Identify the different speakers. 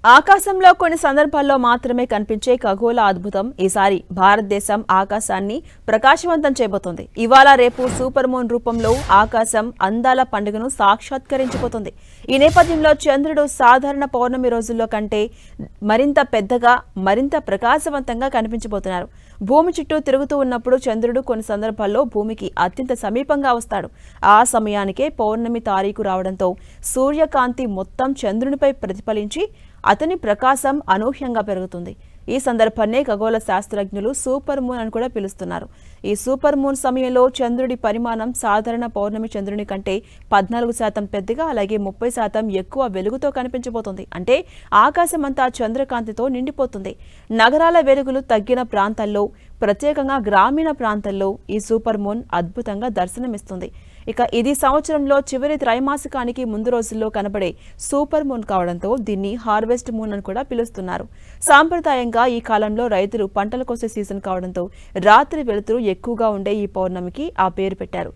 Speaker 1: ఆకాశంలో కొన్ని సందర్భాల్లో మాత్రమే కనిపించే ఖగోళ అద్భుతం ఈసారి భారతదేశం ఆకాశాన్ని ప్రకాశవంతం చేయబోతోంది. ఇవాళ రేపు సూపర్ మూన్ రూపంలో ఆకాశం అందాల పండుగను సాక్షాత్కరించబోతోంది. ఈ నేపథ్యంలో చంద్రుడు సాధారణ పౌర్ణమి రోజుల్లో కంటే మరింత పెద్దగా, మరింత ప్రకాశవంతంగా కనిపించబోతున్నారు. భూమి చుట్టూ తిరుగుతూ ఉన్నప్పుడు చంద్రుడు కొన్ని సందర్భాల్లో భూమికి అత్యంత సమీపంగా వస్తాడు. ఆ సమయానికే పౌర్ణమి తారీఖు రావడంతో సూర్యకాంతి మొత్తం చంద్రునిపై ప్రతిఫలించి అతని ప్రకాశం అనూహ్యంగా పెరుగుతుంది. ఈ సందర్భాన్నే ఖగోళ శాస్త్రజ్ఞులు సూపర్ మూన్ అని కూడా పిలుస్తున్నారు. ఈ సూపర్ మూన్ సమయంలో చంద్రుడి పరిమాణం సాధారణ పౌర్ణమి చంద్రుని కంటే 14% పెద్దగా, అలాగే 30% ఎక్కువ వెలుగుతో కనిపించబోతుంది. అంటే ఆకాశమంతా చంద్రకాంతితో నిండిపోతుంది. నగరాల వెలుగులు తగ్గిన ప్రాంతాల్లో, ప్రత్యేకంగా గ్రామీణ ప్రాంతాల్లో ఈ సూపర్ మూన్ అద్భుతంగా దర్శనమిస్తుంది. ఇక ఇది సంవత్సరంలో చివరి త్రైమాసికానికి ముందు రోజుల్లో కనబడే సూపర్ మూన్ కావడంతో దీన్ని హార్వెస్ట్ మూన్ అని కూడా పిలుస్తున్నారు. సాంప్రదాయంగా ఈ కాలంలో రైతులు పంటలు కోసే సీజన్ కావడంతో రాత్రి వెలుతురు ఎక్కువగా ఉండే ఈ పౌర్ణమికి ఆ పేరు పెట్టారు.